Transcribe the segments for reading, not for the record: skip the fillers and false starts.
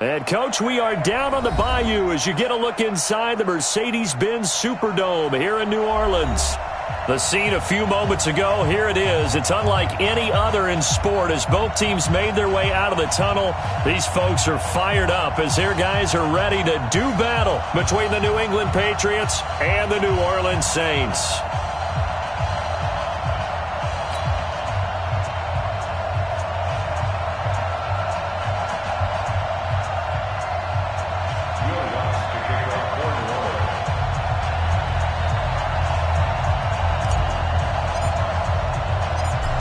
And, Coach, we are down on the bayou as you get a look inside the Mercedes-Benz Superdome here in New Orleans. The scene a few moments ago, here it is. It's unlike any other in sport as both teams made their way out of the tunnel. These folks are fired up as their guys are ready to do battle between the New England Patriots and the New Orleans Saints.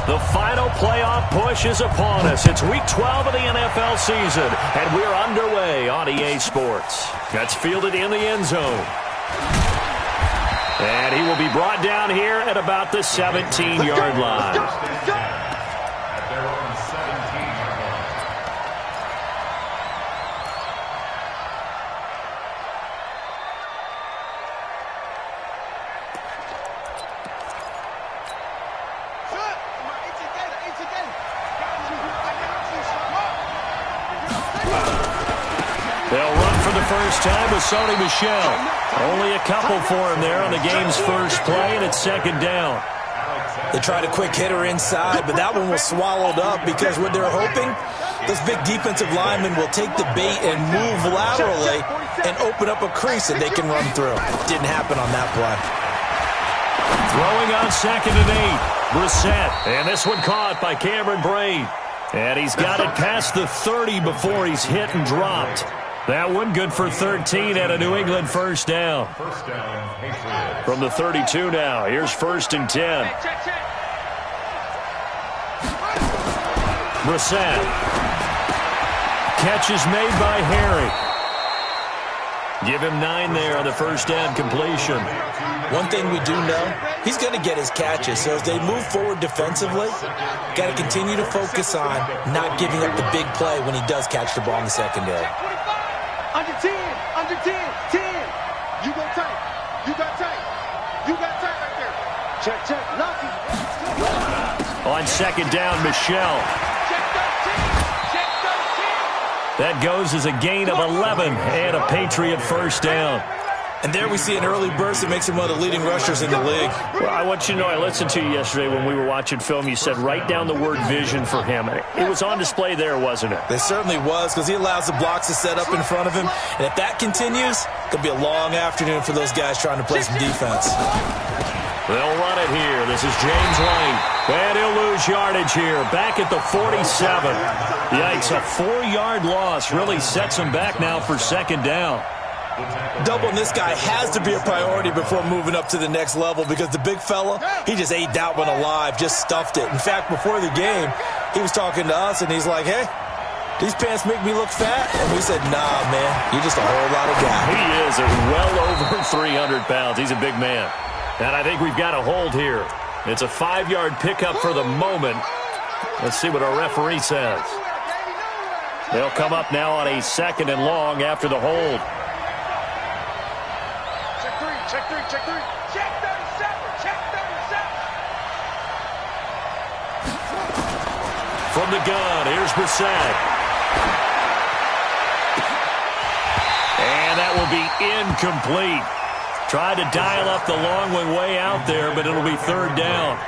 The final playoff push is upon us. It's Week 12 of the NFL season, and we're underway on EA Sports. That's fielded in the end zone. And he will be brought down here at about the 17-yard line. They'll run for the first time with Sony Michel. Only a couple for him there on the game's first play, and it's second down. They tried a quick hitter inside, but that one was swallowed up because what they're hoping, those big defensive linemen will take the bait and move laterally and open up a crease that they can run through. Didn't happen on that play. Throwing on 2nd and 8. Brissett, and this one caught by Cameron Braid. And he's got it past the 30 before he's hit and dropped. That one good for 13 and a New England first down. From the 32 now, here's 1st and 10. Brissett. Catch is made by Harry. Give him 9 there on the first down completion. One thing we do know, he's going to get his catches. So as they move forward defensively, got to continue to focus on not giving up the big play when he does catch the ball in the secondary. Under 10, under 10, 10. You go tight. You got tight. You got tight right there. Check, check, lucky. On 2nd down, Michel. Check 13. Check 13. That goes as a gain of 11 and a Patriot first down. And there we see an early burst that makes him one of the leading rushers in the league. Well, I want you to know, I listened to you yesterday when we were watching film. You said write down the word vision for him. It was on display there, wasn't it? It certainly was, because he allows the blocks to set up in front of him. And if that continues, it could be a long afternoon for those guys trying to play some defense. They'll run it here. This is James White. And he'll lose yardage here. Back at the 47. Yikes, a 4-yard loss really sets him back now for 2nd down. Doubling this guy has to be a priority before moving up to the next level because the big fella, he just ate that one alive, just stuffed it. In fact, before the game, he was talking to us, and he's like, hey, these pants make me look fat? And we said, nah, man, you're just a whole lot of guy. He is at well over 300 pounds. He's a big man. And I think we've got a hold here. It's a 5-yard pickup for the moment. Let's see what our referee says. They'll come up now on a 2nd and long after the hold. Check 3, check 3. Check 37, check 37. From the gun, here's Brissett. And that will be incomplete. Tried to dial up the long one way out there, but it'll be 3rd down.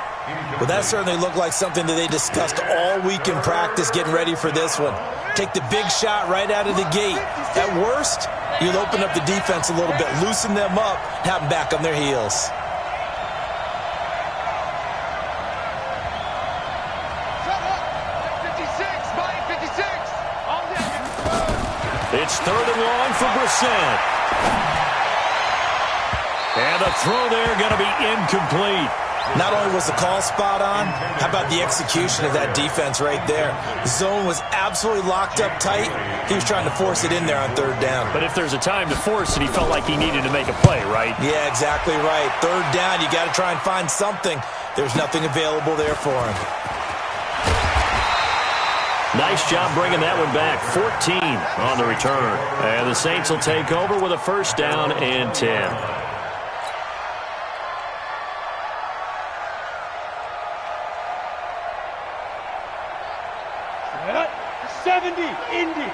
Well, that certainly looked like something that they discussed all week in practice getting ready for this one. Take the big shot right out of the gate. At worst, you'll open up the defense a little bit, loosen them up, have them back on their heels. It's 3rd and long for Brissett. And the throw there going to be incomplete. Not only was the call spot on, how about the execution of that defense right there? The zone was absolutely locked up tight. He was trying to force it in there on 3rd down. But if there's a time to force it, he felt like he needed to make a play, right? Yeah, exactly right. 3rd down, you got to try and find something. There's nothing available there for him. Nice job bringing that one back. 14 on the return. And the Saints will take over with a 1st down and 10. 70, Indy.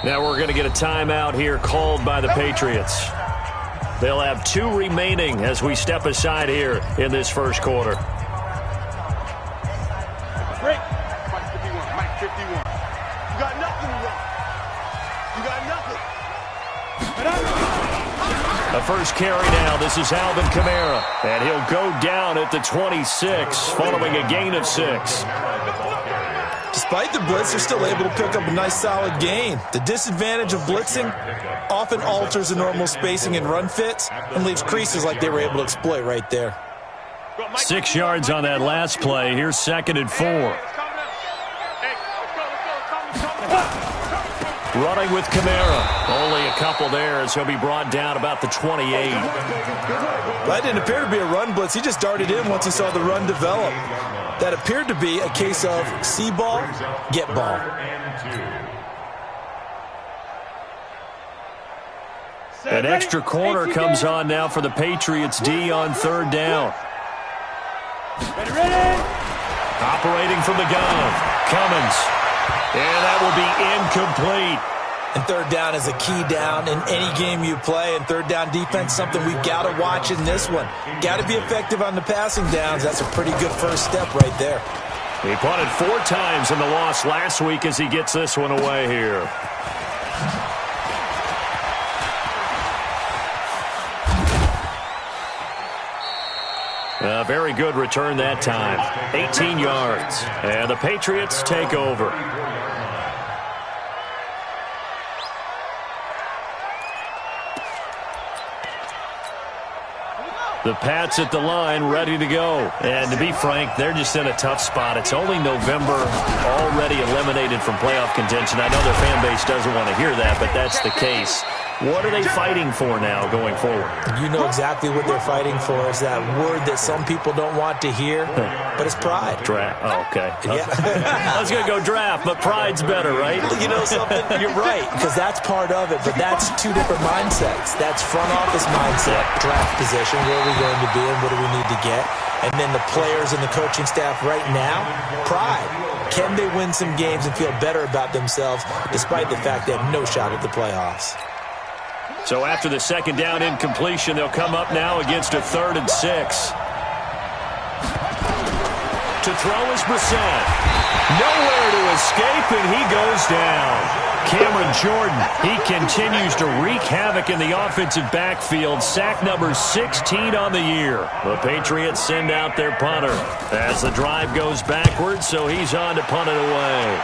Now we're going to get a timeout here called by the Patriots. They'll have 2 remaining as we step aside here in this first quarter. Break. Mike 51. Mike 51. You got nothing to run. You got nothing. The first carry now. This is Alvin Kamara. And he'll go down at the 26 following a gain of 6. Despite the blitz, they're still able to pick up a nice solid gain. The disadvantage of blitzing often alters the normal spacing and run fits and leaves creases like they were able to exploit right there. 6 yards on that last play. Here's 2nd and 4. Running with Kamara. Only a couple there as he'll be brought down about the 28. That didn't appear to be a run blitz. He just darted in once he saw the run develop. That appeared to be a case of see ball, get ball. An extra corner comes on now for the Patriots D on 3rd down. Operating from the gun, Cummins. And that will be incomplete. And 3rd down is a key down in any game you play. And 3rd down defense, something we've got to watch in this one. Got to be effective on the passing downs. That's a pretty good first step right there. He punted 4 times in the loss last week as he gets this one away here. A very good return that time. 18 yards. And the Patriots take over. The Pats at the line, ready to go. And to be frank, they're just in a tough spot. It's only November, already eliminated from playoff contention. I know their fan base doesn't want to hear that, but that's the case. What are they fighting for now going forward? You know exactly what they're fighting for. Is that word that some people don't want to hear, but it's pride. Draft. Oh, okay. Yeah. I was going to go draft, but pride's better, right? You know something? You're right, because that's part of it, but that's 2 different mindsets. That's front office mindset, draft position, where are we going to be and what do we need to get? And then the players and the coaching staff right now, pride. Can they win some games and feel better about themselves despite the fact they have no shot at the playoffs? So after the 2nd down incompletion, they'll come up now against a 3rd and 6. To throw is Brissett. Nowhere to escape, and he goes down. Cameron Jordan, he continues to wreak havoc in the offensive backfield. Sack number 16 on the year. The Patriots send out their punter as the drive goes backwards, so he's on to punt it away.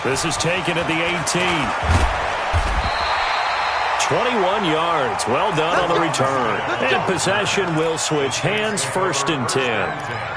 This is taken at the 18. 21 yards. Well done on the return. And possession will switch hands, 1st and 10.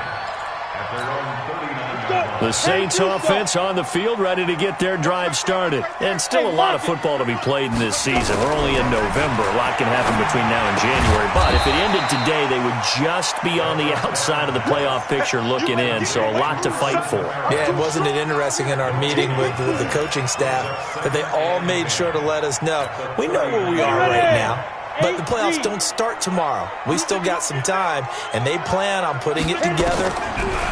The Saints offense on the field, ready to get their drive started. And still a lot of football to be played in this season. We're only in November. A lot can happen between now and January. But if it ended today, they would just be on the outside of the playoff picture looking in. So a lot to fight for. Yeah, wasn't it interesting in our meeting with the coaching staff that they all made sure to let us know. We know where we are right now. But the playoffs don't start tomorrow. We still got some time, and they plan on putting it together,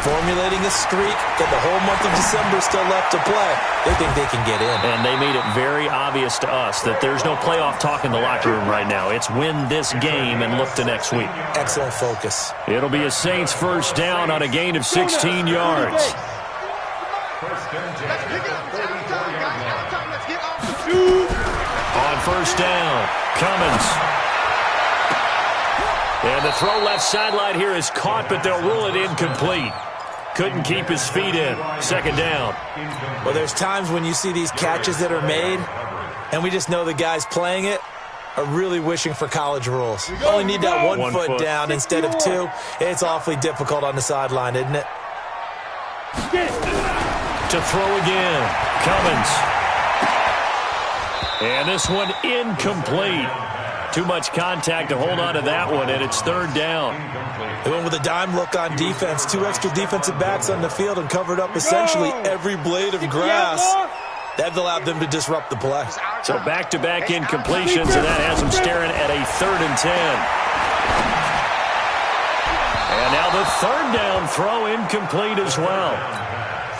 formulating a streak, that the whole month of December is still left to play. They think they can get in. And they made it very obvious to us that there's no playoff talk in the locker room right now. It's win this game and look to next week. Excellent focus. It'll be a Saints 1st down on a gain of 16 yards. On 1st down, Cummins. And the throw left sideline here is caught, but they'll rule it incomplete. Couldn't keep his feet in. 2nd down. Well, there's times when you see these catches that are made, and we just know the guys playing it are really wishing for college rules. Only need that one foot down instead of 2. It's awfully difficult on the sideline, isn't it? To throw again, Cummins. And this one incomplete. Too much contact to hold on to that one, and it's 3rd down. They went with a dime look on defense. 2 extra defensive backs on the field and covered up essentially every blade of grass. That allowed them to disrupt the play. So back-to-back incompletions, and that has them staring at a 3rd and 10. And now the 3rd down throw incomplete as well.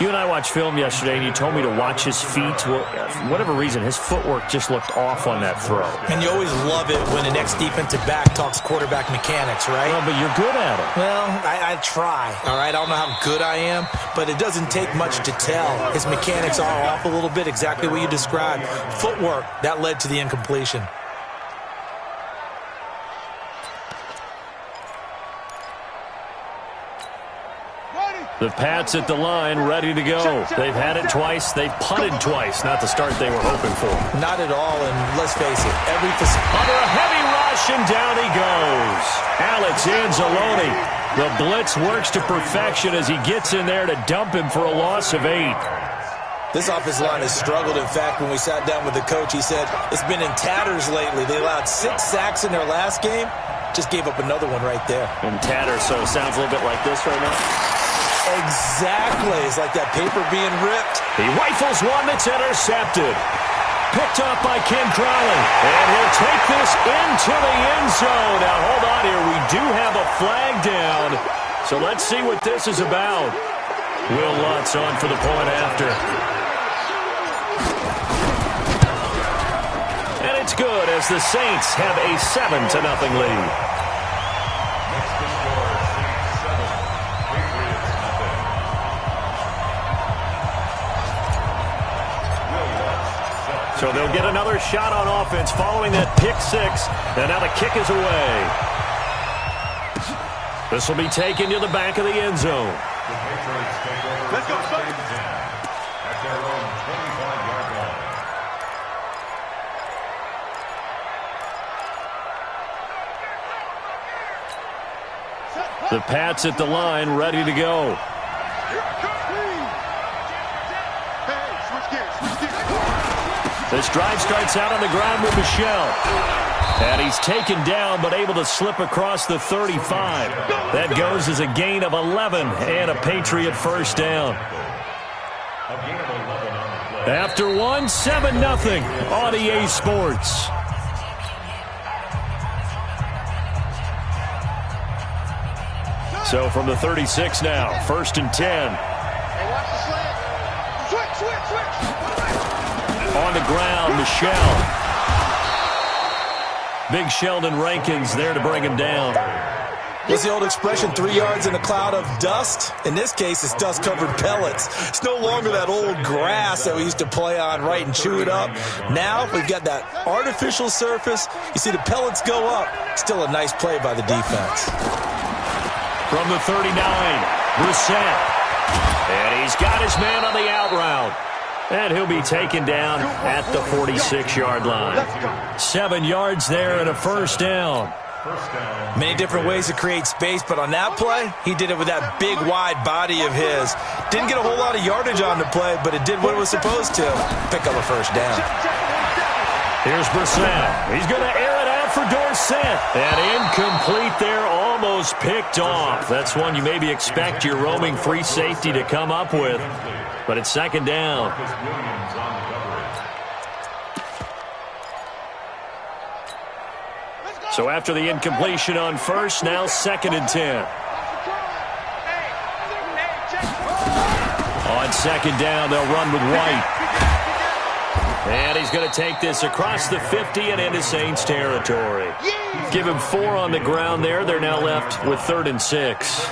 You and I watched film yesterday, and you told me to watch his feet. Well, for whatever reason, his footwork just looked off on that throw. And you always love it when the next defensive back talks quarterback mechanics, right? Well, but you're good at it. Well, I try, all right? I don't know how good I am, but it doesn't take much to tell. His mechanics are off a little bit, exactly what you described. Footwork, that led to the incompletion. The Pats at the line, ready to go. They've had it twice. They've punted twice. Not the start they were hoping for. Not at all, and let's face it, under a heavy rush, and down he goes. Alex Anzalone. The blitz works to perfection as he gets in there to dump him for a loss of 8. This offensive line has struggled. In fact, when we sat down with the coach, he said it's been in tatters lately. They allowed 6 sacks in their last game. Just gave up another one right there. In tatters, so it sounds a little bit like this right now. Exactly. It's like that paper being ripped. He rifles one that's intercepted. Picked up by Ken Crowley. And he'll take this into the end zone. Now, hold on here. We do have a flag down. So let's see what this is about. Will Lutz on for the point after. And it's good as the Saints have a 7-0 lead. So they'll get another shot on offense following that pick 6. And now the kick is away. This will be taken to the back of the end zone. Let's go, The Pats at the line, ready to go. This drive starts out on the ground with Michel. And he's taken down but able to slip across the 35. That goes as a gain of 11 and a Patriot first down. After 1, 7-0 on EA Sports. So from the 36 now, 1st and 10. On the ground, Michel. Big Sheldon Rankins there to bring him down. What's the old expression, 3 yards in a cloud of dust? In this case, it's dust-covered pellets. It's no longer that old grass that we used to play on, right, and chew it up. Now we've got that artificial surface. You see the pellets go up. Still a nice play by the defense. From the 39, Brissett. And he's got his man on the out route. And he'll be taken down at the 46-yard line. 7 yards there and a first down. Many different ways to create space, but on that play, he did it with that big, wide body of his. Didn't get a whole lot of yardage on the play, but it did what it was supposed to. Pick up a first down. Here's Brissett. He's going to air it out for Dorsett. And incomplete there, almost picked off. That's one you maybe expect your roaming free safety to come up with. But it's 2nd down. So after the incompletion on first, now 2nd and 10. On 2nd down, they'll run with White. And he's going to take this across the 50 and into Saints territory. Give him 4 on the ground there. They're now left with 3rd and 6.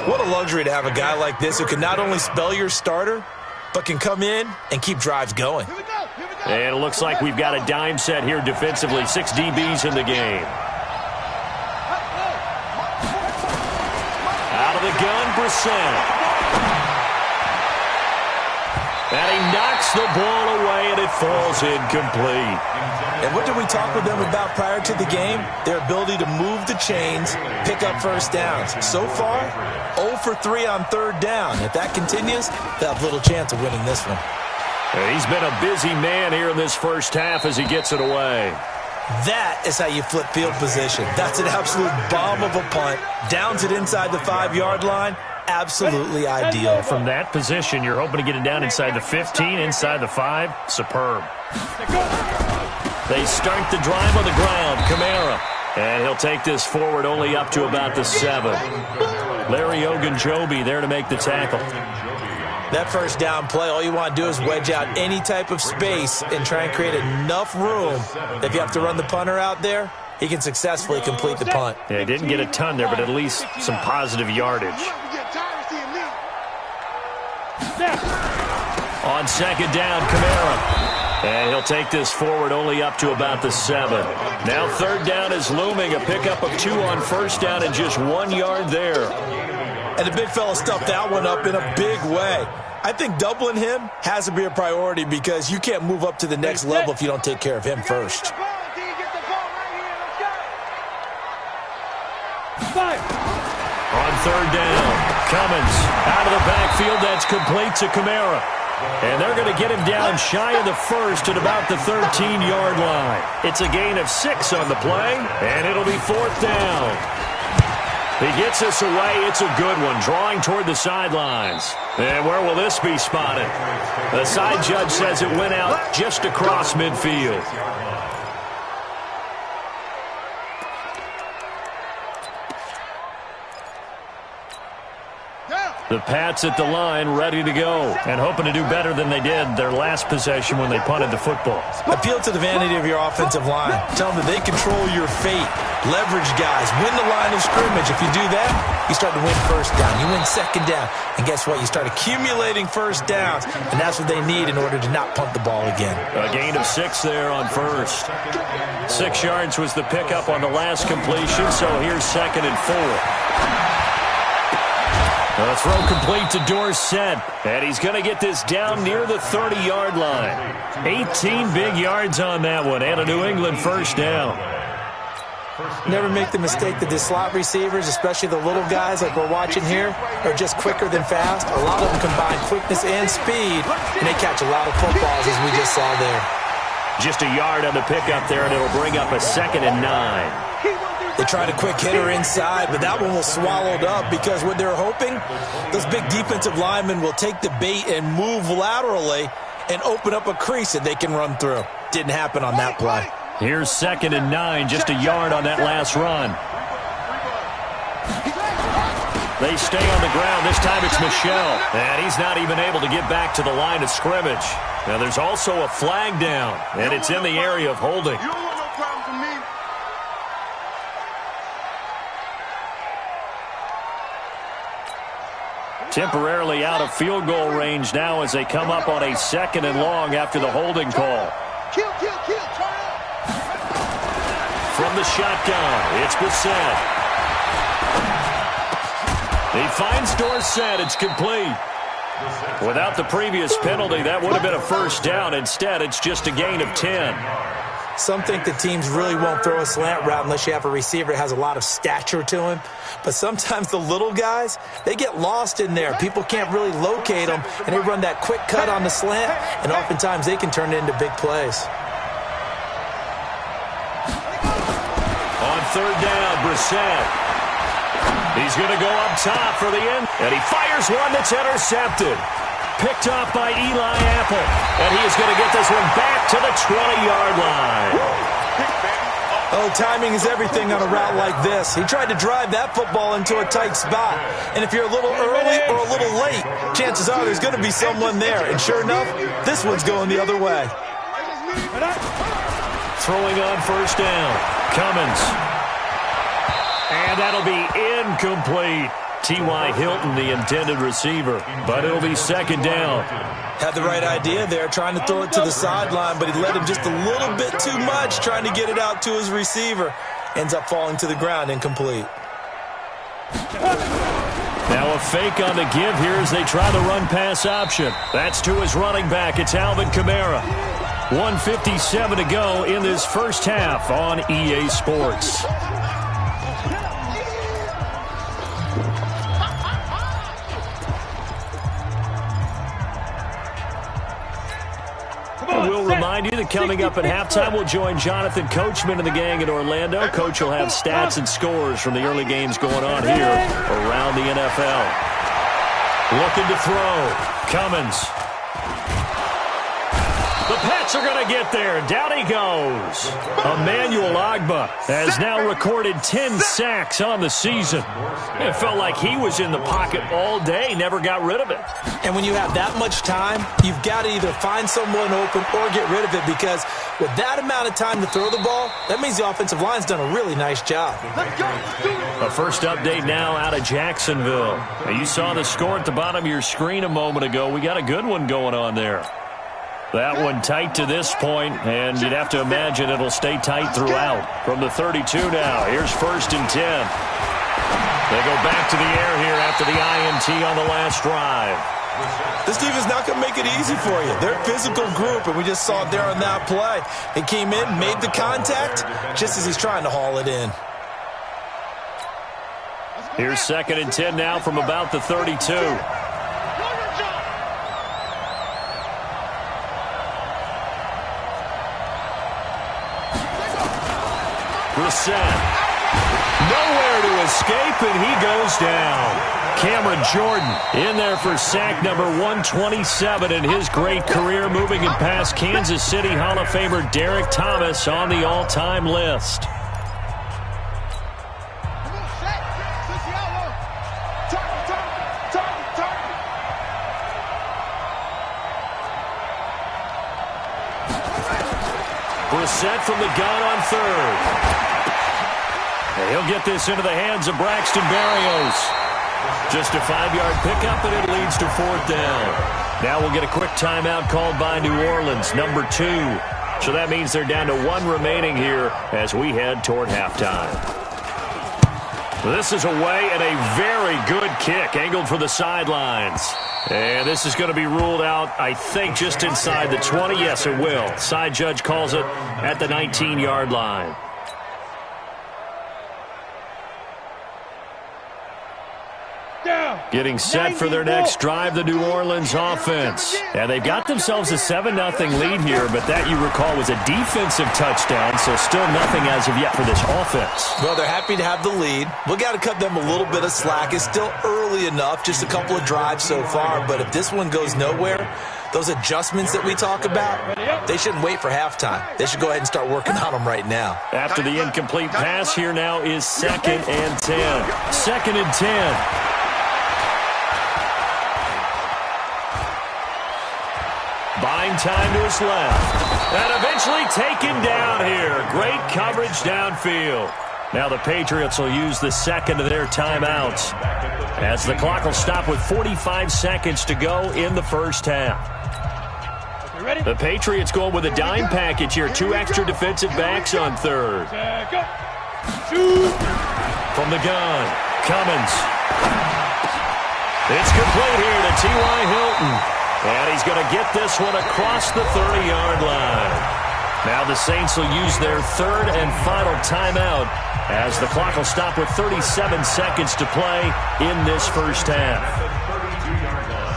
What a luxury to have a guy like this who can not only spell your starter, but can come in and keep drives going. And it looks like we've got a dime set here defensively. 6 DBs in the game. Out of the gun, Brissett. And he knocks the ball away, and it falls incomplete. And what did we talk with them about prior to the game? Their ability to move the chains, pick up first downs. So far, 0 for 3 on 3rd down. If that continues, they'll have little chance of winning this one. And he's been a busy man here in this first half as he gets it away. That is how you flip field position. That's an absolute bomb of a punt. Downs it inside the 5-yard line. Absolutely ideal. From that position, you're hoping to get it down inside the 15, inside the 5. Superb. They start the drive on the ground. Kamara. And he'll take this forward only up to about the 7. Larry Ogunjobi there to make the tackle. That first down play, all you want to do is wedge out any type of space and try and create enough room. If you have to run the punter out there, he can successfully complete the punt. Yeah, he didn't get a ton there, but at least some positive yardage. On second down, Kamara. And he'll take this forward only up to about the 7. Now third down is looming. A pickup of 2 on first down and just 1 yard there. And the big fella stuffed that one up in a big way. I think doubling him has to be a priority because you can't move up to the next level if you don't take care of him first. On third down, Cummins out of the backfield. That's complete to Kamara. And they're going to get him down shy of the first at about the 13-yard line. It's a gain of 6 on the play, and it'll be fourth down. He gets us away. It's a good one, drawing toward the sidelines. And where will this be spotted? The side judge says it went out just across midfield. The Pats at the line, ready to go, and hoping to do better than they did their last possession when they punted the football. Appeal to the vanity of your offensive line. Tell them that they control your fate. Leverage guys. Win the line of scrimmage. If you do that, you start to win first down. You win second down. And guess what? You start accumulating first downs, and that's what they need in order to not punt the ball again. A gain of 6 there on first. 6 yards was the pickup on the last completion, so here's second and 4. The throw complete to Dorsett, and he's going to get this down near the 30-yard line. 18 big yards on that one, and a New England first down. Never make the mistake that the slot receivers, especially the little guys like we're watching here, are just quicker than fast. A lot of them combine quickness and speed, and they catch a lot of footballs, as we just saw there. Just a yard on the pickup there, and it'll bring up a second and 9. They tried a quick hitter inside, but that one was swallowed up because what they're hoping, those big defensive linemen will take the bait and move laterally and open up a crease that they can run through. Didn't happen on that play. Here's second and 9, just a yard on that last run. They stay on the ground. This time it's Michel, and he's not even able to get back to the line of scrimmage. Now there's also a flag down, and it's in the area of holding. Temporarily out of field goal range now as they come up on a second and long after the holding call. From the shotgun, it's Bissett. He finds Dorsett. It's complete. Without the previous penalty, that would have been a first down. Instead, it's just a gain of 10. Some think the teams really won't throw a slant route unless you have a receiver that has a lot of stature to him. But sometimes the little guys, they get lost in there. People can't really locate them, and they run that quick cut on the slant, and oftentimes they can turn it into big plays. On third down, Brissett. He's going to go up top for the end, and he fires one that's intercepted. Picked off by Eli Apple, and he is going to get this one back to the 20-yard line. Oh, timing is everything on a route like this. He tried to drive that football into a tight spot, and if you're a little early or a little late, chances are there's going to be someone there, and sure enough, this one's going the other way. Throwing on first down, Cummins. And that'll be incomplete. T.Y. Hilton, the intended receiver, but it'll be second down. Had the right idea there, trying to throw it to the sideline, but he led him just a little bit too much, trying to get it out to his receiver. Ends up falling to the ground, incomplete. Now a fake on the give here as they try the run-pass option. That's to his running back. It's Alvin Kamara. 1:57 to go in this first half on EA Sports. We'll remind you that coming up at halftime, we'll join Jonathan Coachman and the gang in Orlando. Coach will have stats and scores from the early games going on here around the NFL. Looking to throw. Cummins. The Pats are going to get there. Down he goes. Emmanuel Ogbah has now recorded 10 sacks on the season. It felt like he was in the pocket all day, never got rid of it. And when you have that much time, you've got to either find someone open or get rid of it, because with that amount of time to throw the ball, that means the offensive line's done a really nice job. A first update now out of Jacksonville. Now, you saw the score at the bottom of your screen a moment ago. We got a good one going on there. That one tight to this point, and you'd have to imagine it'll stay tight throughout. From the 32 now, here's 1st and 10. They go back to the air here after the INT on the last drive. This defense is not going to make it easy for you. They're a physical group, and we just saw it there on that play. He came in, made the contact, just as he's trying to haul it in. Here's 2nd and 10 now from about the 32. Brissett. Nowhere to escape, and he goes down. Cameron Jordan in there for sack number 127 in his great career, moving him past Kansas City Hall of Famer Derek Thomas on the all-time list. Brissett from the gun on 3rd. He'll get this into the hands of Braxton Berrios. Just a 5-yard pickup, and it leads to 4th down. Now we'll get a quick timeout called by New Orleans, number 2. So that means they're down to 1 remaining here as we head toward halftime. This is away, and a very good kick angled for the sidelines. And this is going to be ruled out, I think, just inside the 20. Yes, it will. Side judge calls it at the 19-yard line. Getting set for their next drive, the New Orleans offense. And they've got themselves a 7-0 lead here, but that, you recall, was a defensive touchdown, so still nothing as of yet for this offense. Well, they're happy to have the lead. We got to cut them a little bit of slack. It's still early enough, just a couple of drives so far, but if this one goes nowhere, those adjustments that we talk about, they shouldn't wait for halftime. They should go ahead and start working on them right now. After the incomplete pass, here now is 2nd and 10. 2nd and 10. Buying time to his left. And eventually taken down here. Great coverage downfield. Now the Patriots will use the 2nd of their timeouts, as the clock will stop with 45 seconds to go in the first half. The Patriots going with a dime package here. 2 extra defensive backs on 3rd. From the gun, Cummins. It's complete here to T.Y. Hilton. And he's going to get this one across the 30-yard line. Now the Saints will use their 3rd and final timeout, as the clock will stop with 37 seconds to play in this first half.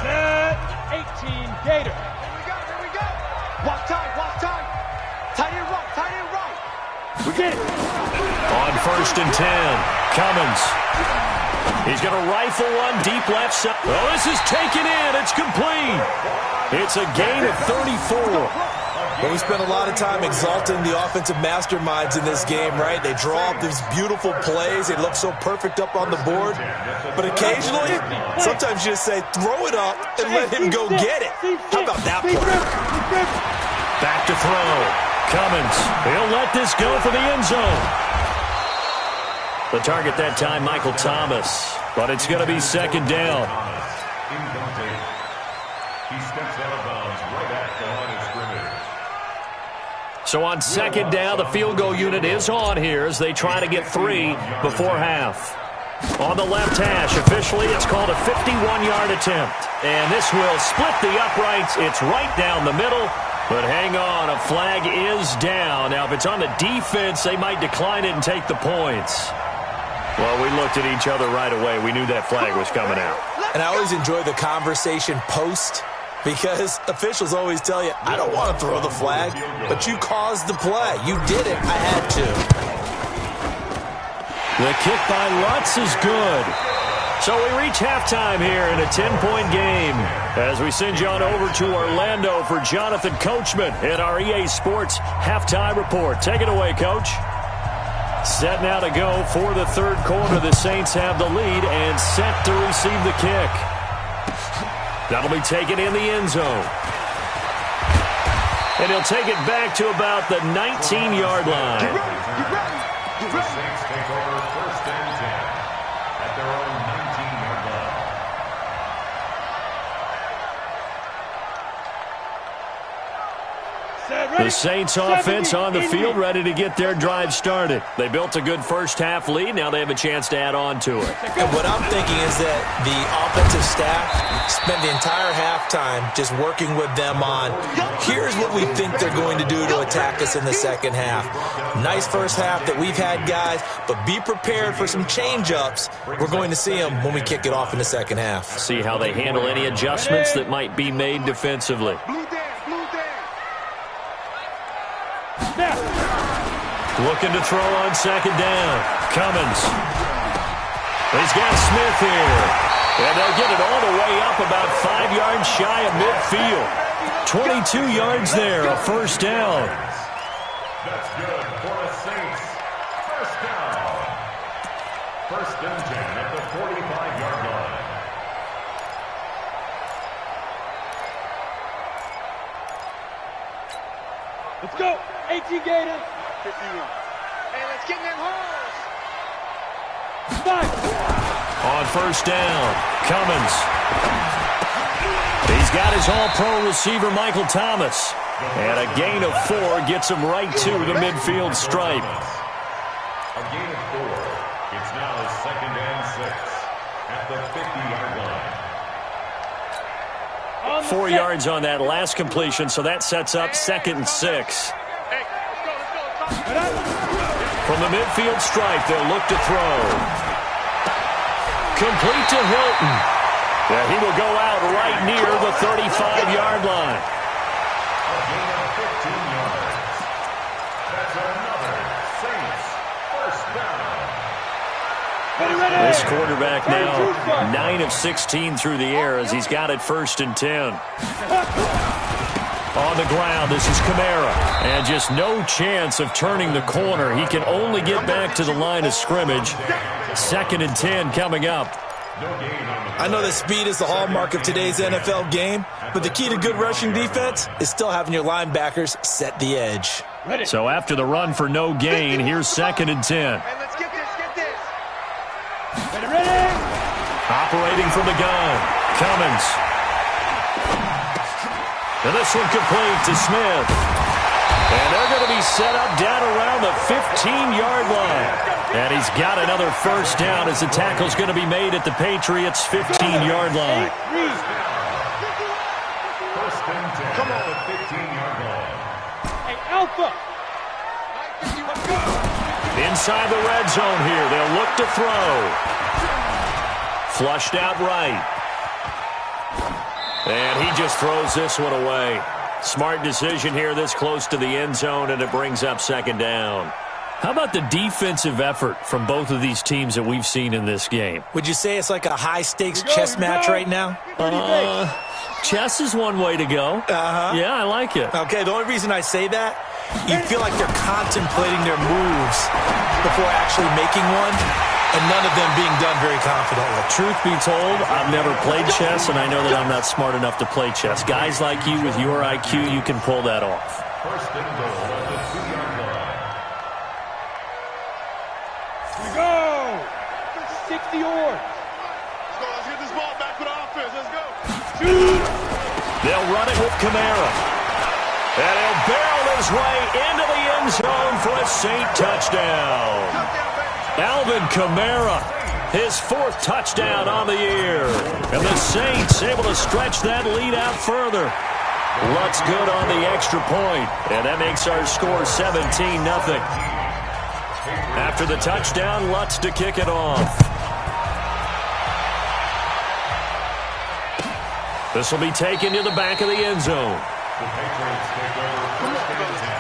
Set, 18, Gator. Here we go. Walk tight. Tight and right. We get it. On 1st and 10, Cummins. He's going to rifle one deep left side. Oh, this is taken in. It's complete. It's a gain of 34. Well, we spent a lot of time exalting the offensive masterminds in this game, right? They draw up these beautiful plays. They look so perfect up on the board. But occasionally, sometimes you just say, throw it up and let him go get it. How about that play? Back to throw. Cummins. He'll let this go for the end zone. The target that time, Michael Thomas. But it's going to be 2nd down. He steps out of bounds right at the line of scrimmage. So on 2nd down, the field goal unit is on here as they try to get 3 before half. On the left hash, officially it's called a 51-yard attempt. And this will split the uprights. It's right down the middle. But hang on, a flag is down. Now, if it's on the defense, they might decline it and take the points. Well, we looked at each other right away. We knew that flag was coming out. And I always enjoy the conversation post, because officials always tell you, I don't want to throw the flag, but you caused the play. You did it. I had to. The kick by Lutz is good. So we reach halftime here in a 10-point game as we send you on over to Orlando for Jonathan Coachman in our EA Sports Halftime Report. Take it away, Coach. Set now to go for the third quarter. The Saints have the lead and set to receive the kick. That'll be taken in the end zone. And he'll take it back to about the 19-yard line. Get ready. The Saints take over first and 10 at their own 19-yard line. The Saints offense on the field, ready to get their drive started. They built a good first-half lead. Now they have a chance to add on to it. And what I'm thinking is that the offensive staff spent the entire halftime just working with them on, here's what we think they're going to do to attack us in the second half. Nice first half that we've had, guys, but be prepared for some change-ups. We're going to see them when we kick it off in the second half. See how they handle any adjustments that might be made defensively. Looking to throw on second down. Cummins. He's got Smith here. And they'll get it all the way up about 5 yards shy of midfield. 22 yards there, a first down. That's good for the Saints. First down. First and 10 at the 45-yard line. Let's go. 18 Gators. 51. Hey, let's get in them holes. On first down, Cummins. He's got his all-pro receiver, Michael Thomas. And a gain of 4 gets him right to the midfield stripe. A gain of 4. It's now second and 6 at the 50-yard line. 4 yards on that last completion, so that sets up second and 6. From the midfield stripe, they'll look to throw. Complete to Hilton. Yeah, he will go out right near the 35-yard line. A gain of 15 yards. That's another Saints first down. This quarterback now 9 of 16 through the air as he's got it first and 10. On the ground, this is Kamara. And just no chance of turning the corner. He can only get back to the line of scrimmage. Second and 10 coming up. I know that speed is the hallmark of today's NFL game, but the key to good rushing defense is still having your linebackers set the edge. So after the run for no gain, here's second and 10. Hey, let's get this. Operating from the gun, Cummins. And this one complete to Smith. And they're going to be set up down around the 15-yard line. And he's got another first down as the tackle's going to be made at the Patriots' 15-yard line. First and 10 Come on. at the 15-yard line. Hey, Alpha. Inside the red zone here, they'll look to throw. Flushed out right. And he just throws this one away. Smart decision here this close to the end zone, and it brings up second down. How about the defensive effort from both of these teams that we've seen in this game? Would you say it's like a high-stakes chess match right now? Chess is one way to go. Yeah, I like it. Okay, the only reason I say that, you feel like they're contemplating their moves before actually making one, and none of them being done very confidently. Truth be told, I've never played chess, and I know that I'm not smart enough to play chess. Guys like you with your IQ, you can pull that off. First and goal at the 2-yard line. Here we go. 60 yards. Let's get this ball back for the offense. Let's go. They'll run it with Kamara. And he'll barrel his way into the end zone for a Saint touchdown. Alvin Kamara, his 4th touchdown on the year. And the Saints able to stretch that lead out further. Lutz good on the extra point. And that makes our score 17-0. After the touchdown, Lutz to kick it off. This will be taken to the back of the end zone. The Patriots take over first and 10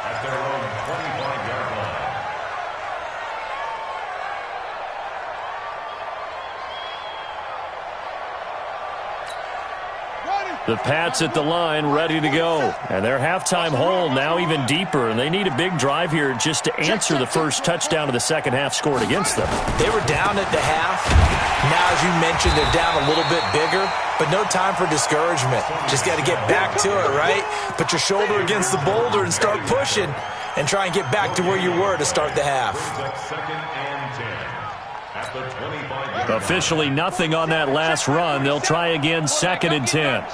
at their own 25-yard line. 25 The Pats at the line, ready to go. And their halftime hole now even deeper, and they need a big drive here just to answer the first touchdown of the second half scored against them. They were down at the half. Now, as you mentioned, they're down a little bit bigger, but no time for discouragement. Just got to get back to it, right? Put your shoulder against the boulder and start pushing and try and get back to where you were to start the half. Officially nothing on that last run. They'll try again, 2nd and 10.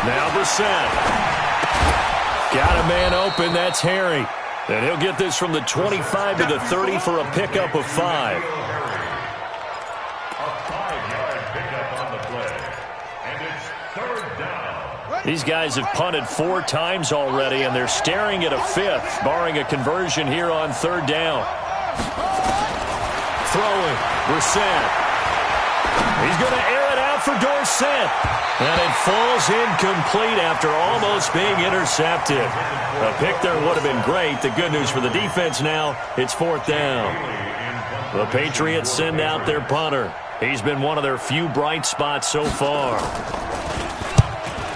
Now Brissett. Got a man open. That's Harry. And he'll get this from the 25 to the 30 for a pickup of 5. A 5-yard pickup on the play. And it's 3rd down. These guys have punted 4 times already, and they're staring at a 5th, barring a conversion here on 3rd down. Throwing, Brissett. He's going to air it out for Dorsett. And it falls incomplete after almost being intercepted. A pick there would have been great. The good news for the defense now, it's 4th down. The Patriots send out their punter. He's been one of their few bright spots so far.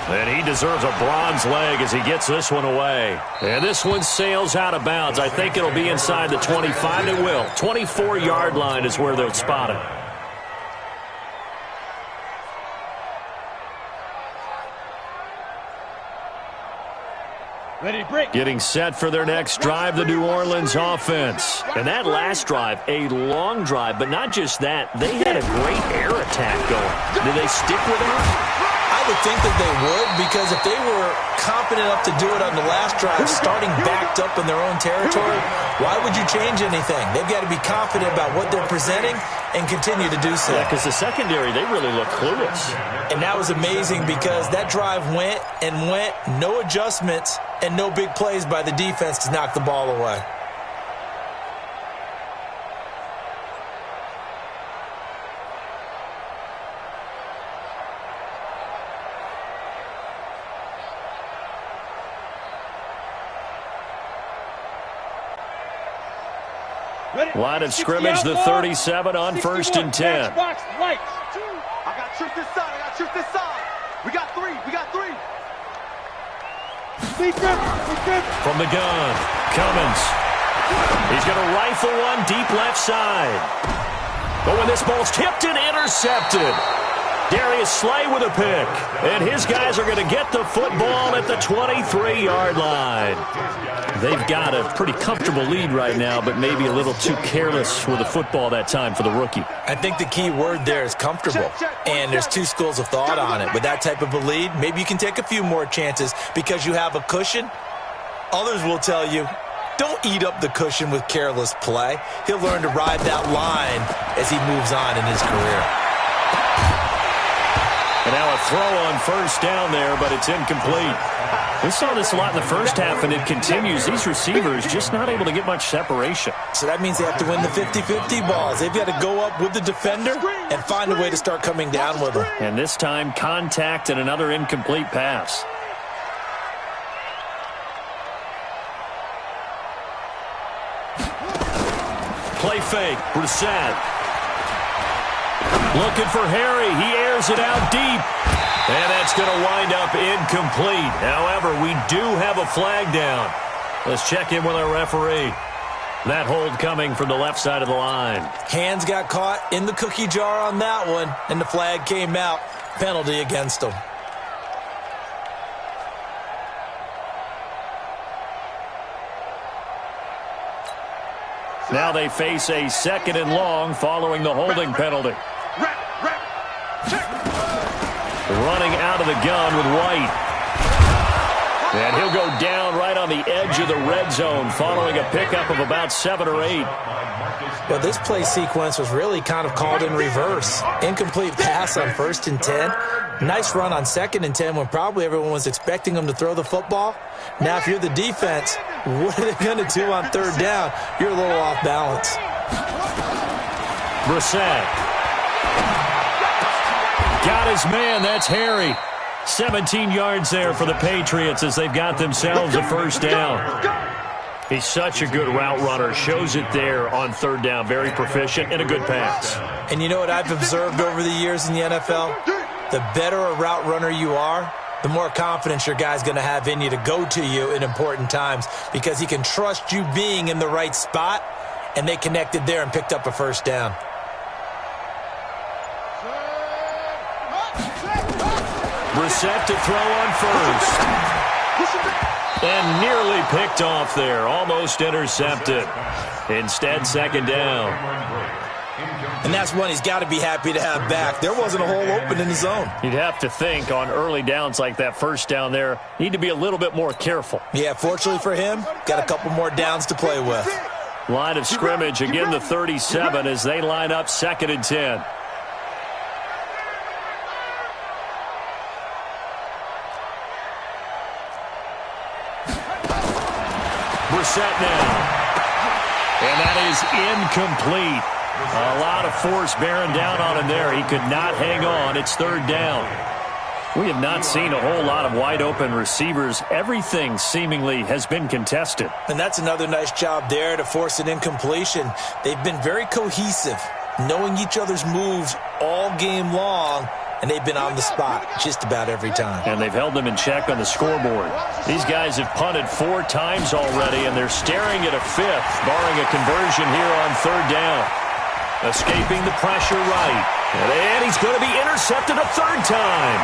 And he deserves a bronze leg as he gets this one away. And this one sails out of bounds. I think it'll be inside the 25. It will. 24-yard line is where they'll spot it. Ready to break. Getting set for their next drive, the New Orleans offense. And that last drive, a long drive, but not just that. They had a great air attack going. Did they stick with it? I would think that they would, because if they were confident enough to do it on the last drive, starting backed up in their own territory, why would you change anything? They've got to be confident about what they're presenting and continue to do so. Yeah, because the secondary, they really look clueless. And that was amazing because that drive went and went, no adjustments and no big plays by the defense to knock the ball away. Line of scrimmage, the 37 on 1st and 10. I got trips this side. I got trips this side. We got 3. We got 3. From the gun, Cummins. He's going to rifle one deep left side. But when this ball's tipped and intercepted, Darius Slay with a pick. And his guys are going to get the football at the 23-yard line. They've got a pretty comfortable lead right now, but maybe a little too careless with the football that time for the rookie. I think the key word there is comfortable, and there's 2 schools of thought on it. With that type of a lead, maybe you can take a few more chances because you have a cushion. Others will tell you, don't eat up the cushion with careless play. He'll learn to ride that line as he moves on in his career. And now a throw on 1st down there, but it's incomplete. We saw this a lot in the first half, and it continues. These receivers just not able to get much separation. So that means they have to win the 50-50 balls. They've got to go up with the defender and find a way to start coming down with them. And this time, contact and another incomplete pass. Play fake, Brissett. Looking for Harry. He airs it out deep. And that's going to wind up incomplete. However, we do have a flag down. Let's check in with our referee. That hold coming from the left side of the line. Hands got caught in the cookie jar on that one, and the flag came out. Penalty against them. Now they face a 2nd and long following the holding penalty. Running out of the gun with White. And he'll go down right on the edge of the red zone following a pickup of about 7 or 8. Well, this play sequence was really kind of called in reverse. Incomplete pass on 1st and 10. Nice run on 2nd and 10 when probably everyone was expecting them to throw the football. Now, if you're the defense, what are they going to do on 3rd down? You're a little off balance. Brissett. Got his man. That's Harry. 17 yards there for the Patriots as they've got themselves a 1st down. He's such a good route runner. Shows it there on third down. Very proficient and a good pass. And you know what I've observed over the years in the NFL? The better a route runner you are, the more confidence your guy's going to have in you to go to you in important times because he can trust you being in the right spot, and they connected there and picked up a first down. Brissett to throw on first. And nearly picked off there. Almost intercepted. Instead, second down. And that's one he's got to be happy to have back. There wasn't a hole open in the zone. You'd have to think on early downs like that first down there, need to be a little bit more careful. Yeah, fortunately for him, got a couple more downs to play with. Line of scrimmage, again the 37 as they line up 2nd and 10. Brissett now. And that is incomplete. A lot of force bearing down on him there. He could not hang on. It's 3rd down. We have not seen a whole lot of wide-open receivers. Everything seemingly has been contested. And that's another nice job there to force an incompletion. They've been very cohesive, knowing each other's moves all game long, and they've been on the spot just about every time. And they've held them in check on the scoreboard. These guys have punted 4 times already, and they're staring at a 5th, barring a conversion here on 3rd down. Escaping the pressure right. And he's going to be intercepted a 3rd time.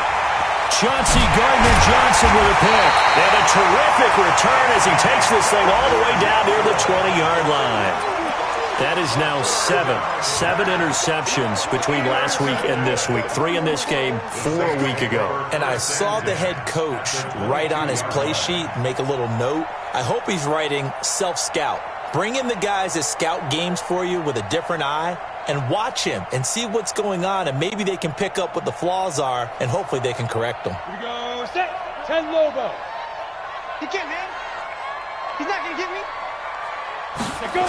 Chauncey Gardner-Johnson with a pick. And a terrific return as he takes this thing all the way down near the 20-yard line. That is now 7 interceptions between last week and this week. 3 in this game, 4 a week ago. And I saw the head coach write on his play sheet, make a little note. I hope he's writing self-scout. Bring in the guys that scout games for you with a different eye and watch him and see what's going on, and maybe they can pick up what the flaws are, and hopefully they can correct them. Here we go. Set. 10 Lobo. He can't, man. He's not going to get me. Let go.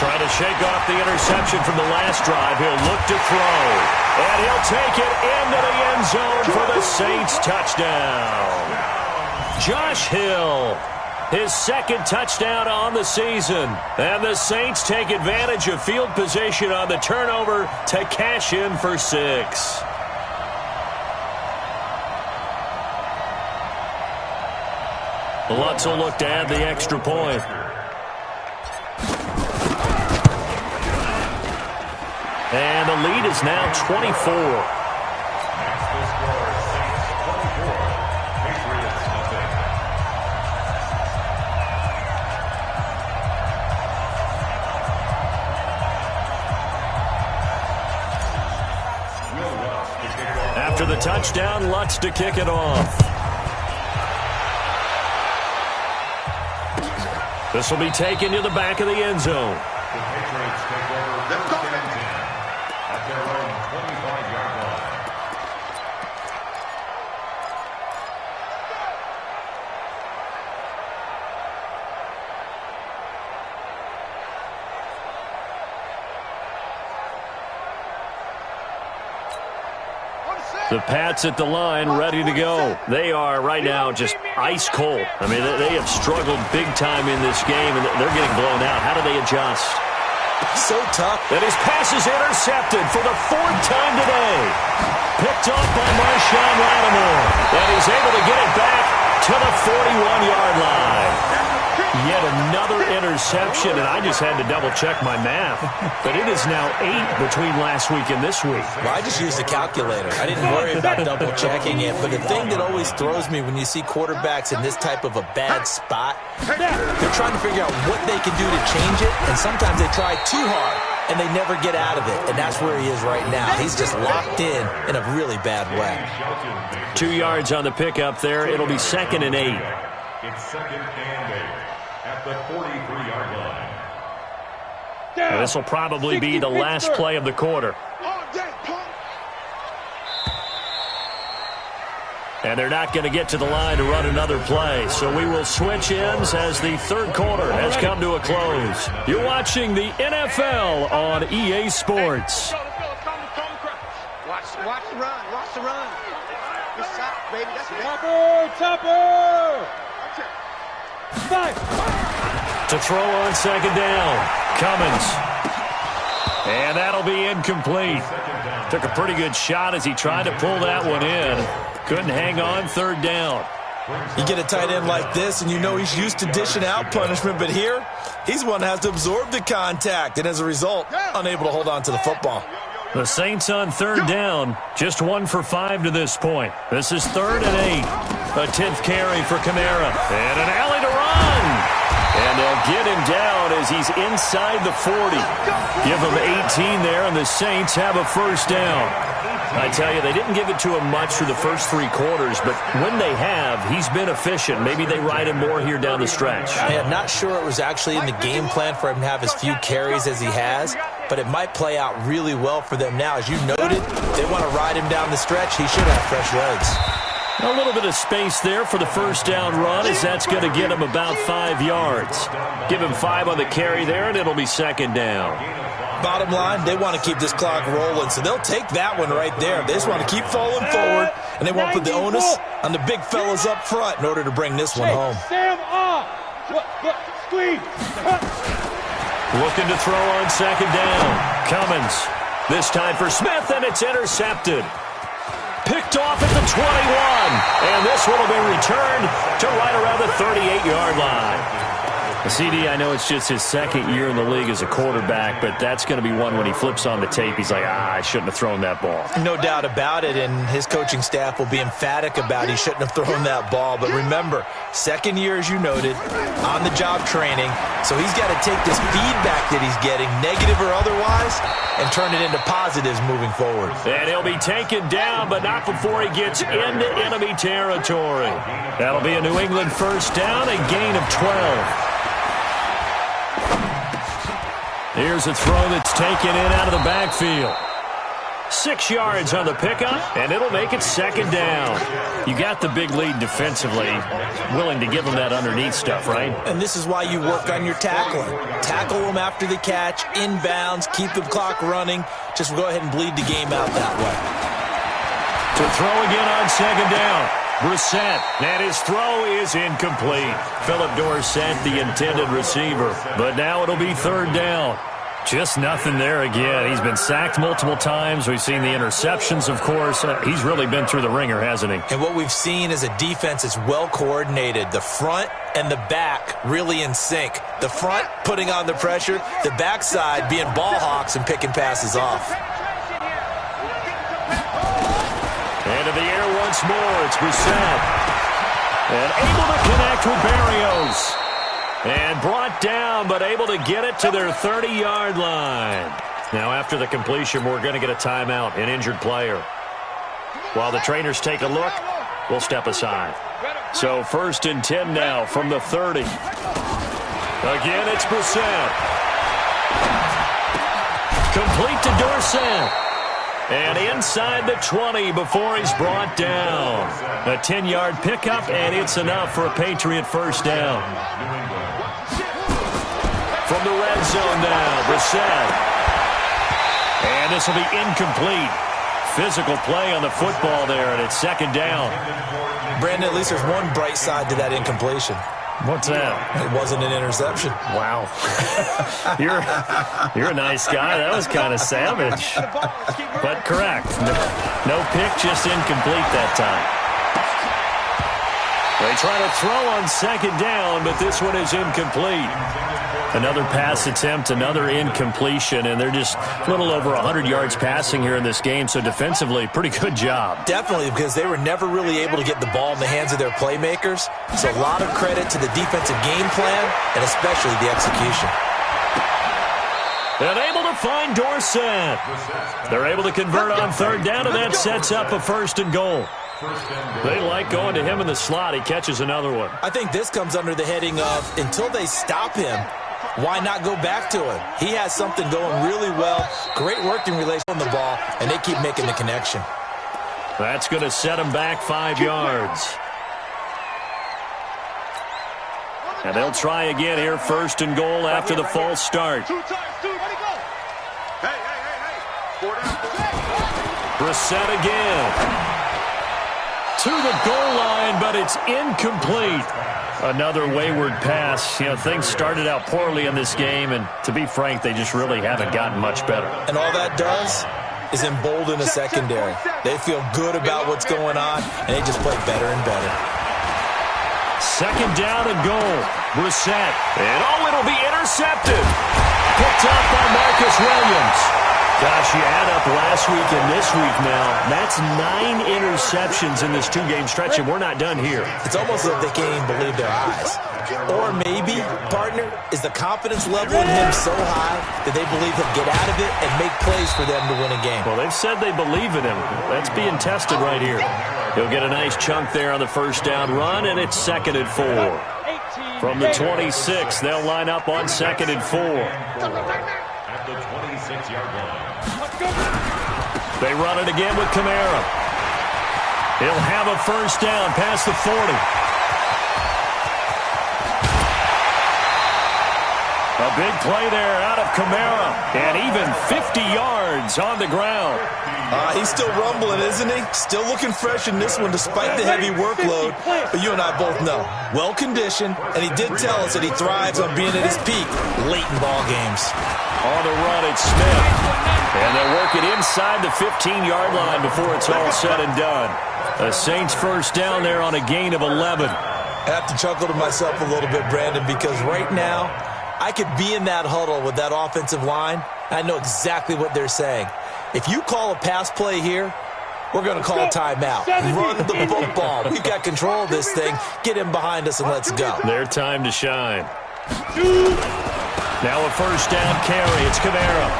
Trying to shake off the interception from the last drive. He'll look to throw. And he'll take it into the end zone for the Saints touchdown. Josh Hill. His 2nd touchdown on the season. And the Saints take advantage of field position on the turnover to cash in for 6. Lutz will look to add the extra point. And the lead is now 24. After the touchdown, Lutz to kick it off. This will be taken to the back of the end zone. The Patriots take over first and 10 at their own 25-yard line. The Pats at the line, ready to go. They are right now just ice cold. I mean, they have struggled big time in this game, and they're getting blown out. How do they adjust? So tough. And his pass is intercepted for the 4th time today. Picked off by Marshawn Lattimore. And he's able to get it back to the 41-yard line. Yet another interception, and I just had to double-check my math. But it is now 8 between last week and this week. Well, I just used a calculator. I didn't worry about double-checking it. But the thing that always throws me when you see quarterbacks in this type of a bad spot, they're trying to figure out what they can do to change it, and sometimes they try too hard, and they never get out of it. And that's where he is right now. He's just locked in a really bad way. 2 yards on the pickup there. It'll be 2nd and 8. It's 2nd and 8 at the 43-yard line. This will probably be the last play of the quarter. And they're not going to get to the line to run another play. So we will switch ends as the 3rd quarter has come to a close. You're watching the NFL on EA Sports. Watch the run. Watch the run. Good shot, baby. That's it. Topper! Five! To throw on second down. Cummins. And that'll be incomplete. Took a pretty good shot as he tried to pull that one in. Couldn't hang on third down. You get a tight end like this, and you know he's used to dishing out punishment, but here, he's one that has to absorb the contact, and as a result, unable to hold on to the football. The Saints on third down, just 1 for 5 to this point. This is 3rd and 8. A 10th carry for Kamara. And an alley to run. And they'll get him down as he's inside the 40. Give him 18 there, and the Saints have a first down. I tell you, they didn't give it to him much through the first 3 quarters, but when they have, he's been efficient. Maybe they ride him more here down the stretch. Hey, I'm not sure it was actually in the game plan for him to have as few carries as he has, but it might play out really well for them now. As you noted, they want to ride him down the stretch. He should have fresh legs. A little bit of space there for the first down run, as that's going to get him about 5 yards. Give him 5 on the carry there, and it'll be second down. Bottom line, they want to keep this clock rolling, so they'll take that one right there. They just want to keep falling forward, and they won't put the onus on the big fellas up front in order to bring this one home. Sam off. Squeeze. Looking to throw on second down. Cummins. This time for Smith, and it's intercepted. Picked off at the 21. And this one will be returned to right around the 38-yard line. CD, I know it's just his 2nd year in the league as a quarterback, but that's going to be one when he flips on the tape, he's like, I shouldn't have thrown that ball. No doubt about it, and his coaching staff will be emphatic about he shouldn't have thrown that ball. But remember, 2nd year, as you noted, on-the-job training, so he's got to take this feedback that he's getting, negative or otherwise, and turn it into positives moving forward. And he'll be taken down, but not before he gets into enemy territory. That'll be a New England first down, a gain of 12. Here's a throw that's taken in out of the backfield. 6 yards on the pickup, and it'll make it second down. You got the big lead defensively, willing to give them that underneath stuff, right? And this is why you work on your tackling. Tackle them after the catch, inbounds, keep the clock running. Just go ahead and bleed the game out that way. To throw again on second down. Brissett, and his throw is incomplete. Philip Dorsett, the intended receiver. But now it'll be third down. Just nothing there again. He's been sacked multiple times. We've seen the interceptions, of course. He's really been through the ringer, hasn't he? And what we've seen is a defense that's well coordinated. The front and the back really in sync. The front putting on the pressure, the backside being ball hawks and picking passes off. Into the air once more, it's Brissett. And able to connect with Barrios. And brought down, but able to get it to their 30-yard line. Now, after the completion, we're going to get a timeout, an injured player. While the trainers take a look, we'll step aside. So, 1st and 10 now from the 30. Again, it's Brissett. Complete to Dorsett. And inside the 20 before he's brought down. A 10-yard pickup, and it's enough for a Patriot first down. From the red zone now, Brissett. And this will be incomplete. Physical play on the football there, and it's second down. Brandon, at least there's one bright side to that incompletion. What's that? It wasn't an interception. Wow. You're a nice guy. That was kind of savage. But correct. No pick, just incomplete that time. They try to throw on second down, but this one is incomplete. Another pass attempt, another incompletion, and they're just a little over 100 yards passing here in this game, so defensively, pretty good job. Definitely, because they were never really able to get the ball in the hands of their playmakers. So a lot of credit to the defensive game plan, and especially the execution. And able to find Dorsett. They're able to convert on third down, and that sets up a 1st and goal. They like going to him in the slot. He catches another one. I think this comes under the heading of, until they stop him, why not go back to him? He has something going really well. Great working relation on the ball, and they keep making the connection. That's going to set him back 5 yards. And they'll try again here, 1st and goal after the false start. Brissett again. To the goal line, but it's incomplete. Another wayward pass. You know, things started out poorly in this game, and to be frank, they just really haven't gotten much better. And all that does is embolden a secondary. They feel good about what's going on, and they just play better and better. Second down and goal. Brissett. And it'll be intercepted. Picked up by Marcus Williams. Gosh, you add up last week and this week now. That's 9 interceptions in this 2-game stretch, and we're not done here. It's almost as if they can't even believe their eyes. Or maybe, partner, is the confidence level in him so high that they believe he'll get out of it and make plays for them to win a game. Well, they've said they believe in him. That's being tested right here. He'll get a nice chunk there on the first down run, and it's 2nd and 4. From the 26, they'll line up on 2nd and 4. At the 26-yard line. They run it again with Kamara. He'll have a first down past the 40. A big play there out of Kamara. And even 50 yards on the ground. He's still rumbling, isn't he? Still looking fresh in this one despite the heavy workload. But you and I both know, well-conditioned, and he did tell us that he thrives on being at his peak late in ball games. On the run, it's Smith. And they'll work it inside the 15-yard line before it's all said and done. The Saints first down there on a gain of 11. I have to chuckle to myself a little bit, Brandon, because right now I could be in that huddle with that offensive line. I know exactly what they're saying. If you call a pass play here, we're going to call a timeout. Run the football. We've got control of this thing. Get him behind us and let's go. Their time to shine. Now a first down carry. It's Kamara.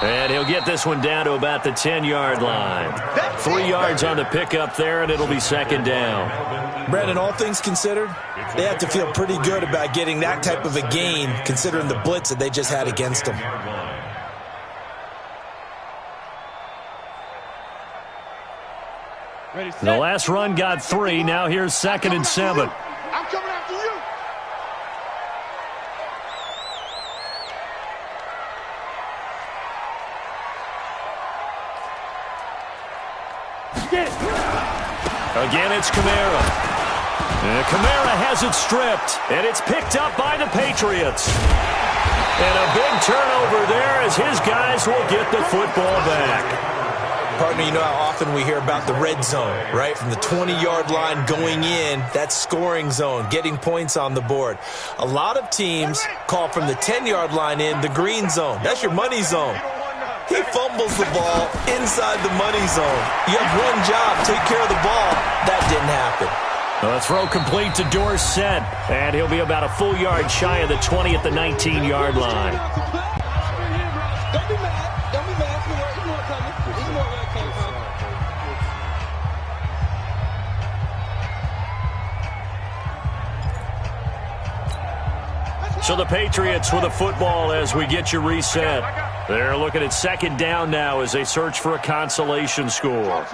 And he'll get this one down to about the 10-yard line. 3 yards on the pickup there, and it'll be 2nd down. Brandon, all things considered, they have to feel pretty good about getting that type of a gain, considering the blitz that they just had against them. The last run got 3. Now here's 2nd and 7. I'm coming after you. Again, it's Kamara. And Kamara has it stripped, and it's picked up by the Patriots. And a big turnover there as his guys will get the football back. Partner, you know how often we hear about the red zone, right? From the 20-yard line going in, that's scoring zone, getting points on the board. A lot of teams call from the 10-yard line in the green zone. That's your money zone. He fumbles the ball inside the money zone. You have one job, take care of the ball. That didn't happen. The throw complete to Dorsett, and he'll be about a full yard shy of the 20 at the 19-yard line. Don't be mad. Don't be mad. He's more coming. He's more where it came from. So the Patriots with a football as we get you reset. They're looking at 2nd down now as they search for a consolation score.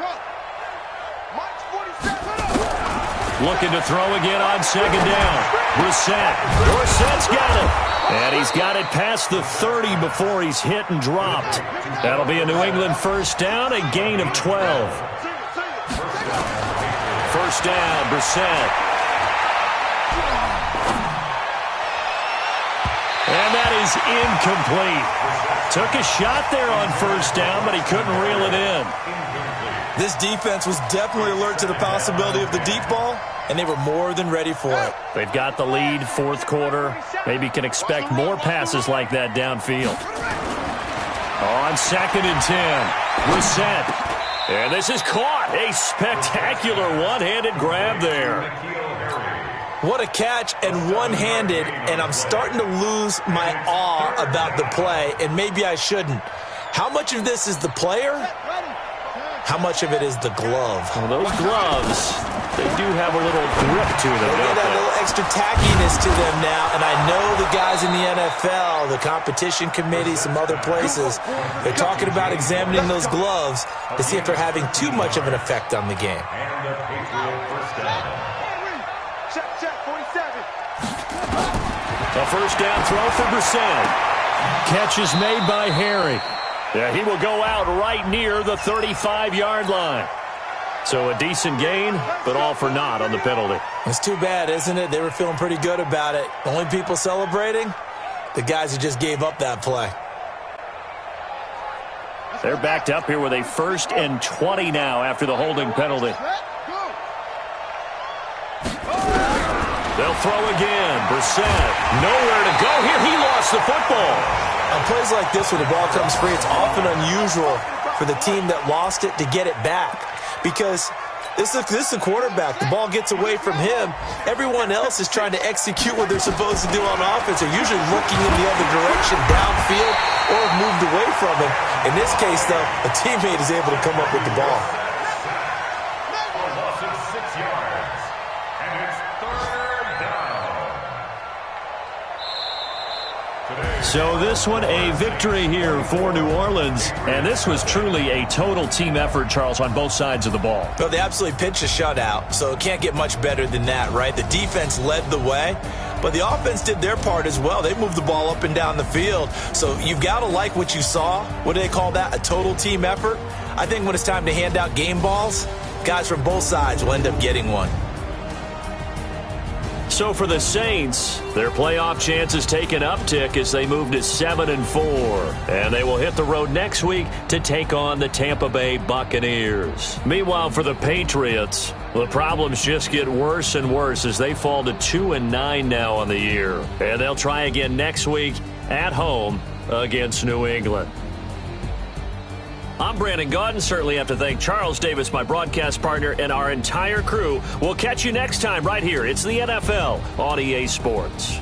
Looking to throw again on 2nd down. Brissett. Dorsett's got it. And he's got it past the 30 before he's hit and dropped. That'll be a New England first down, a gain of 12. First down, Brissett. And that is incomplete. Took a shot there on first down, but he couldn't reel it in. This defense was definitely alert to the possibility of the deep ball, and they were more than ready for it. They've got the lead, 4th quarter. Maybe can expect more passes like that downfield. On 2nd and 10, Brissett. And this is caught. A spectacular one-handed grab there. What a catch and one-handed, and I'm starting to lose my awe about the play, and maybe I shouldn't. How much of this is the player? How much of it is the glove? Well, those gloves, they do have a little grip to them, They don't got a they? little extra tackiness to them now, and I know the guys in the NFL, the competition committee, some other places, they're talking about examining those gloves to see if they're having too much of an effect on the game. And the Patriot first down. Check, 47. A first down throw for Brissett. Catch is made by Harry. Yeah, he will go out right near the 35-yard line. So a decent gain, but all for naught on the penalty. It's too bad, isn't it? They were feeling pretty good about it. The only people celebrating, the guys who just gave up that play. They're backed up here with a 1st and 20 now after the holding penalty. They'll throw again. Brissett, nowhere to go here. He lost the football. On plays like this, when the ball comes free, it's often unusual for the team that lost it to get it back. Because this is a quarterback. The ball gets away from him. Everyone else is trying to execute what they're supposed to do on offense. They're usually looking in the other direction, downfield, or have moved away from him. In this case, though, a teammate is able to come up with the ball. A loss of 6 yards. And it's 3rd down. So this one a victory here for New Orleans. And this was truly a total team effort, Charles, on both sides of the ball. Well, they absolutely pitched a shutout, so it can't get much better than that, right? The defense led the way, but the offense did their part as well. They moved the ball up and down the field. So you've got to like what you saw. What do they call that? A total team effort? I think when it's time to hand out game balls, guys from both sides will end up getting one. So for the Saints, their playoff chances take an uptick as they move to 7-4. And they will hit the road next week to take on the Tampa Bay Buccaneers. Meanwhile, for the Patriots, the problems just get worse and worse as they fall to 2-9 now on the year. And they'll try again next week at home against New England. I'm Brandon Gaudin. Certainly have to thank Charles Davis, my broadcast partner, and our entire crew. We'll catch you next time right here. It's the NFL on EA Sports.